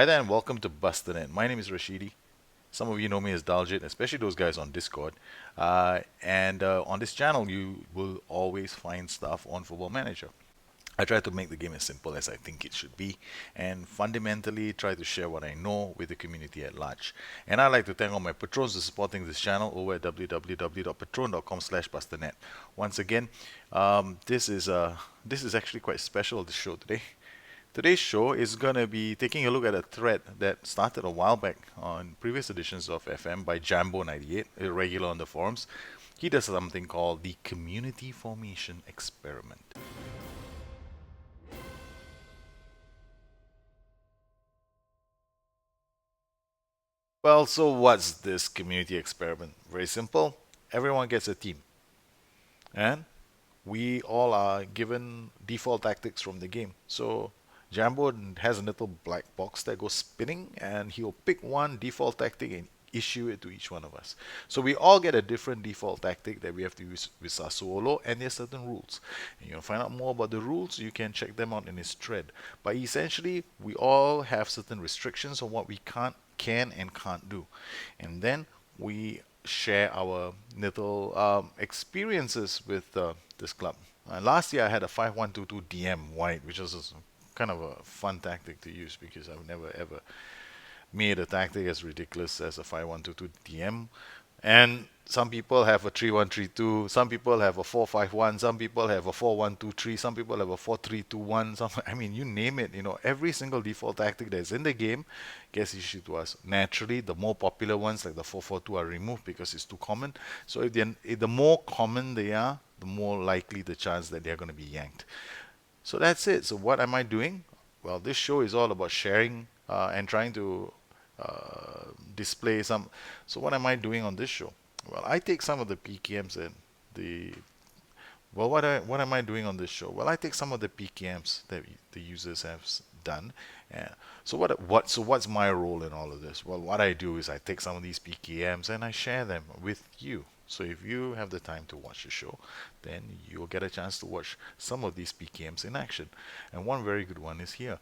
Hi there and welcome to Busted In. My name is Rashidi. Some of you know me as Daljit, especially those guys on Discord. And on this channel, you will always find stuff on Football Manager. I try to make the game as simple as I think it should be, and fundamentally try to share what I know with the community at large. And I'd like to thank all my patrons for supporting this channel over at www.patron.com/bustednet. Once again, this is actually quite special. This show today. Today's show is going to be taking a look at a thread that started a while back on previous editions of FM by Jambo98, a regular on the forums. He does something called the Community Formation Experiment. Well, so what's this community experiment? Very simple. Everyone gets a team, and we all are given default tactics from the game. So Jambo has a little black box that goes spinning, and he'll pick one default tactic and issue it to each one of us. So we all get a different default tactic that we have to use with Sassuolo, and there's certain rules. And you want to find out more about the rules, you can check them out in his thread. But essentially, we all have certain restrictions on what we can and can't do. And then we share our little experiences with this club. Last year I had a 5-1-2-2 DM wide, which was kind of a fun tactic to use because I've never ever made a tactic as ridiculous as a 5-1-2-2 DM. And some people have a 3-1-3-2, some people have a 4-5-1, some people have a 4-1-2-3, some people have a 4-3-2-1, I mean, you name it, every single default tactic that's in the game gets issued to us. Naturally, the more popular ones like the 4-4-2 are removed because it's too common. So if the more common they are, the more likely the chance that they're going to be yanked. So that's it. So what am I doing? Well, this show is all about sharing and trying to display some. So what am I doing on this show? Well, I take some of the PKMs and the. Well, what am I doing on this show? Well, I take some of the PKMs that the users have done. So what's my role in all of this? Well, what I do is I take some of these PKMs and I share them with you. So if you have the time to watch the show, then you'll get a chance to watch some of these PKMs in action. And one very good one is here,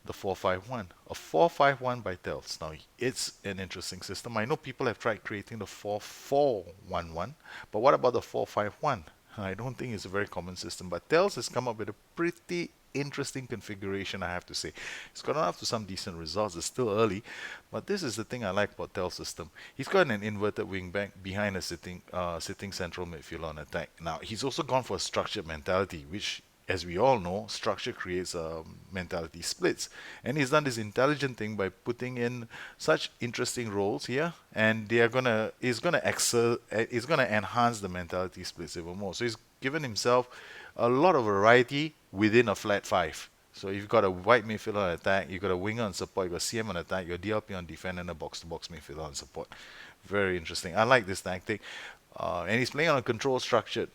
the 451. A 451 by Tells. Now, it's an interesting system. I know people have tried creating the 4411, but what about the 451? I don't think it's a very common system, but Tells has come up with a pretty interesting configuration, I have to say. It's gotten off to some decent results. It's still early, but this is the thing I like about Tel's system. He's got an inverted wingback behind a sitting central midfielder on attack. Now, he's also gone for a structured mentality, which, as we all know, structure creates mentality splits. And he's done this intelligent thing by putting in such interesting roles here, and he's gonna enhance the mentality splits even more. So he's given himself a lot of variety within a flat five. So you've got a wide midfielder on attack, you've got a winger on support, you've got CM on attack, your DLP on defense, and a box-to-box midfielder on support. Very interesting. I like this tactic. And he's playing on a control structured.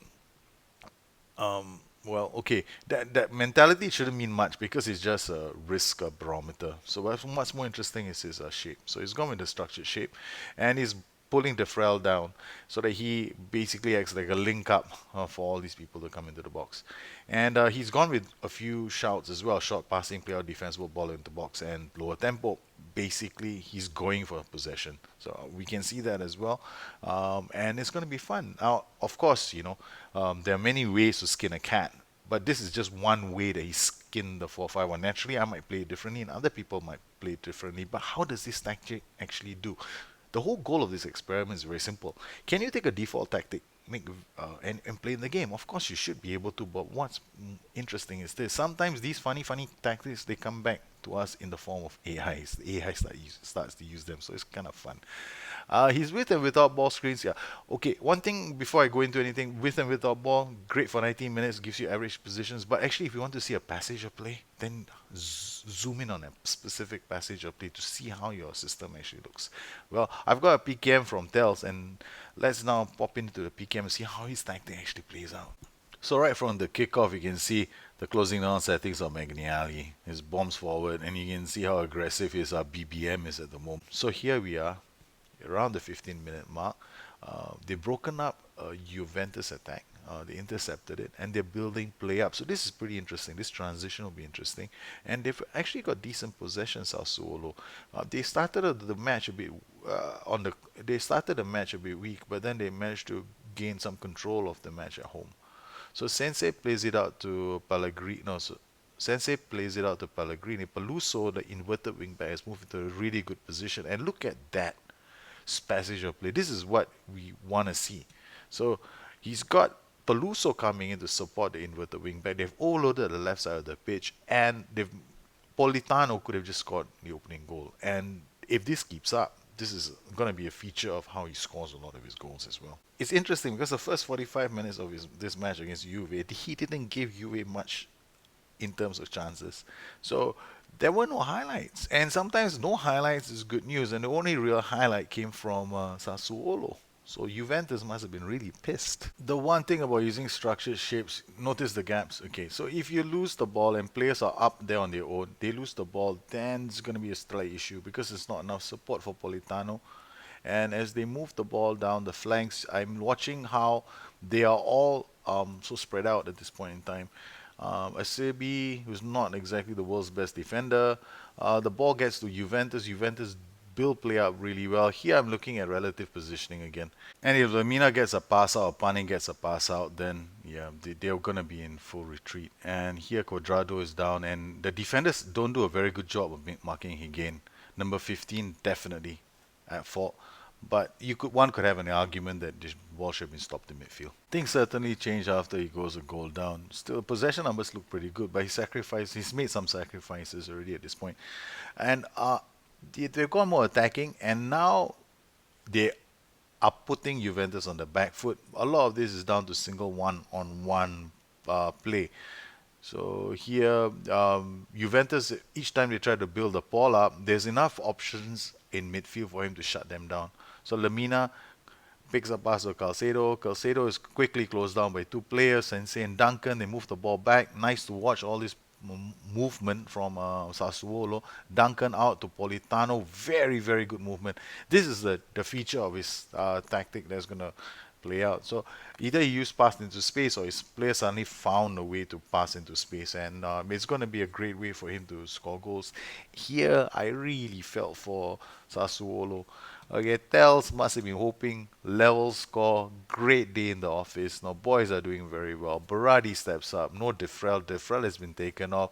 Well, okay, that mentality shouldn't mean much because it's just a risk barometer. So what's more interesting is his shape. So he's gone with the structured shape, and he's pulling the Frel down so that he basically acts like a link up for all these people to come into the box. And he's gone with a few shouts as well: short passing, play out defensible ball into box, and lower tempo. Basically, he's going for possession. So we can see that as well, and it's going to be fun. Now, of course, there are many ways to skin a cat, but this is just one way that he skinned the 4-5-1. Naturally, I might play it differently, and other people might play it differently. But how does this tactic actually do? The whole goal of this experiment is very simple. Can you take a default tactic, and play in the game? Of course, you should be able to. But what's interesting is this: sometimes these funny tactics they come back to us in the form of AIs. The AI starts to use them, so it's kind of fun. He's with and without ball screens. Yeah. Okay. One thing before I go into anything, with and without ball, great for 19 minutes, gives you average positions. But actually, if you want to see a passage of play, then zoom in on a specific passage of play to see how your system actually looks. Well, I've got a PKM from Tells, and let's now pop into the PKM and see how his tactic actually plays out. So right from the kickoff, you can see the closing down settings of Magniali. His bombs forward, and you can see how aggressive his BBM is at the moment. So here we are, around the 15-minute mark. they've broken up Juventus attack. They intercepted it and they're building play up. So this is pretty interesting. This transition will be interesting. And they've actually got decent possession, Sassuolo. They started the match a bit they started the match a bit weak, but then they managed to gain some control of the match at home. So Sensei plays it out to Pellegrini. No, so Sensei plays it out to Pellegrini. Peluso, the inverted wingback, has moved into a really good position. And look at that passage of play. This is what we want to see. So he's got Peluso coming in to support the inverted wingback. They've overloaded the left side of the pitch, and they've Politano could have just scored the opening goal. And if this keeps up, this is going to be a feature of how he scores a lot of his goals as well. It's interesting because the first 45 minutes of this match against Juve, he didn't give Juve much in terms of chances. So there were no highlights. And sometimes no highlights is good news. And the only real highlight came from Sassuolo. So Juventus must have been really pissed. The one thing about using structured shapes, notice the gaps. Okay, so if you lose the ball and players are up there on their own, they lose the ball, then it's going to be a slight issue because there's not enough support for Politano. And as they move the ball down the flanks, I'm watching how they are all so spread out at this point in time. Acerbi, who's not exactly the world's best defender, the ball gets to Juventus. Juventus build play up really well. Here I'm looking at relative positioning again. And if Lamina gets a pass out or Pane gets a pass out, then yeah, they're going to be in full retreat. And here Cuadrado is down, and the defenders don't do a very good job of marking Higuain. Number 15 definitely at fault. But one could have an argument that this ball should have been stopped in midfield. Things certainly change after he goes a goal down. Still, possession numbers look pretty good, but he's made some sacrifices already at this point. And they've gone more attacking, and now they are putting Juventus on the back foot. A lot of this is down to single one-on-one play. So here, Juventus, each time they try to build the ball up, there's enough options in midfield for him to shut them down. So Lamina picks up pass to Calcedo. Calcedo is quickly closed down by two players, Sensei and Duncan. They move the ball back. Nice to watch all this movement from Sassuolo. Duncan out to Politano. Very, very good movement. This is the feature of his tactic that's going to play out. So either he used pass into space or his players suddenly found a way to pass into space, and it's going to be a great way for him to score goals. Here, I really felt for Sassuolo. Okay, Tells must have been hoping level score, great day in the office. Now boys are doing very well. Berardi steps up. No Defrel. Defrel has been taken off.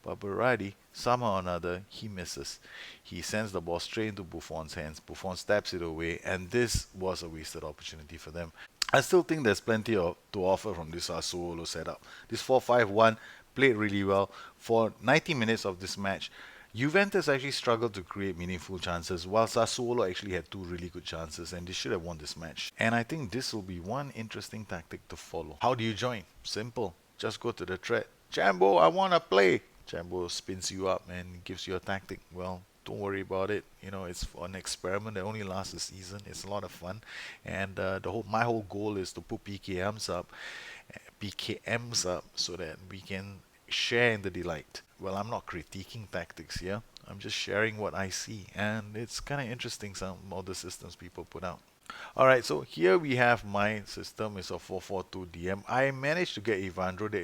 But Berardi, somehow or another, he misses. He sends the ball straight into Buffon's hands. Buffon stabs it away, and this was a wasted opportunity for them. I still think there's plenty to offer from this Sassuolo setup. This 4-5-1 played really well. For 90 minutes of this match, Juventus actually struggled to create meaningful chances, while Sassuolo actually had two really good chances, and they should have won this match. And I think this will be one interesting tactic to follow. How do you join? Simple. Just go to the thread. Jambo, I want to play. Jambo spins you up and gives you a tactic. Well, don't worry about it. You know, it's an experiment that only lasts a season. It's a lot of fun, and my whole goal is to put PKMs up, so that we can share in the delight. Well, I'm not critiquing tactics here. I'm just sharing what I see, and it's kind of interesting some of the systems people put out. All right, so here we have my system. It's a 442 DM. I managed to get Evandro. That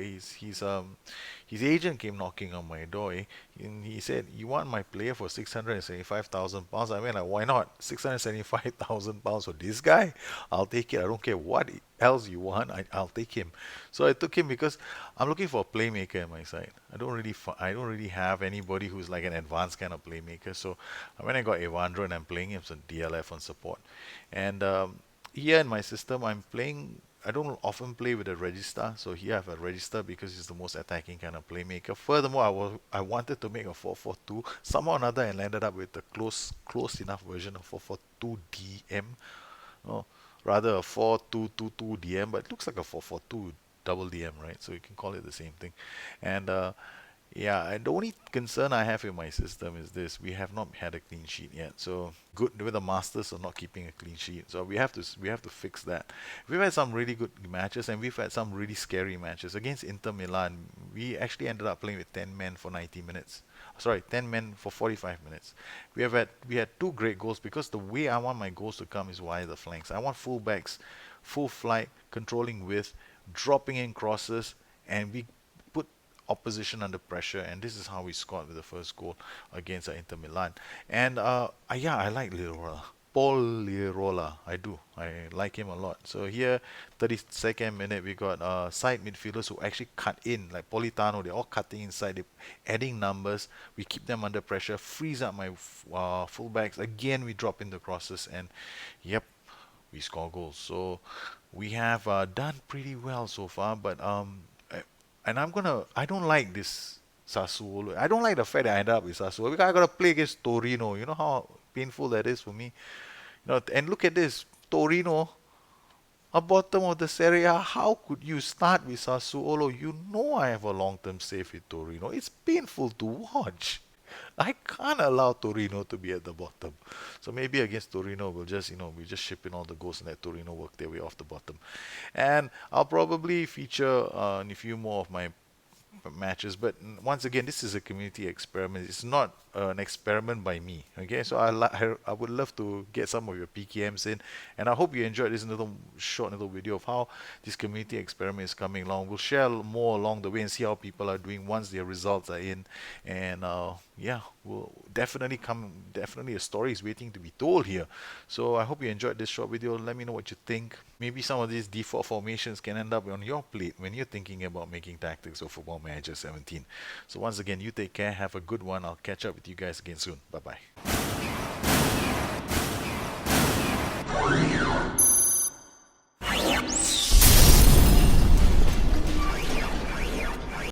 his agent came knocking on my door. And he said, "You want my player for £675,000?" I mean, like, why not? £675,000 for this guy? I'll take it. I don't care what else you want. I'll take him. So I took him because I'm looking for a playmaker on my side. I don't really have anybody who's like an advanced kind of playmaker. So when I got Evandro and I'm playing him some DLF on support, and here in my system, I'm playing. I don't often play with a Regista, so here I have a Regista because he's the most attacking kind of playmaker. Furthermore, I wanted to make a 4-4-2. Somehow or another, I landed up with a close enough version of 4-4-2 DM. Oh, rather a 4-2-2-2 DM, but it looks like a 4-4-2 double DM, right? So you can call it the same thing. And Yeah, and the only concern I have with my system is this: we have not had a clean sheet yet. So good with the Masters of not keeping a clean sheet. So we have to fix that. We've had some really good matches, and we've had some really scary matches against Inter Milan. We actually ended up playing with 10 men for 90 minutes. Sorry, 10 men for 45 minutes. We had two great goals because the way I want my goals to come is via the flanks. I want full backs, full flight, controlling width, dropping in crosses, and we put opposition under pressure, and this is how we scored with the first goal against Inter Milan. And yeah, I like Lirola. Paul Lirola, I do. I like him a lot. So here, 32nd minute, we got side midfielders who actually cut in, like Politano. They're all cutting inside, they're adding numbers. We keep them under pressure, freeze up my fullbacks. Again, we drop in the crosses, and yep, we score goals. So we have done pretty well so far, but and I don't like this Sassuolo. I don't like the fact that I ended up with Sassuolo because I got to play against Torino. You know how painful that is for me. And look at this, Torino, a bottom of the Serie A. How could you start with Sassuolo? You know I have a long-term save with Torino. It's painful to watch. I can't allow Torino to be at the bottom. So maybe against Torino, we just ship in all the goals and let Torino work their way off the bottom. And I'll probably feature in a few more of my matches. But once again, this is a community experiment. It's not an experiment by me. Okay, so I would love to get some of your PKMs in, and I hope you enjoyed this little short little video of how this community experiment is coming along. We'll share more along the way and see how people are doing once their results are in, and yeah, we'll definitely come. Definitely, a story is waiting to be told here. So I hope you enjoyed this short video. Let me know what you think. Maybe some of these default formations can end up on your plate when you're thinking about making tactics of Football Manager 17. So once again, you take care. Have a good one. I'll catch up with you guys again soon. Bye bye.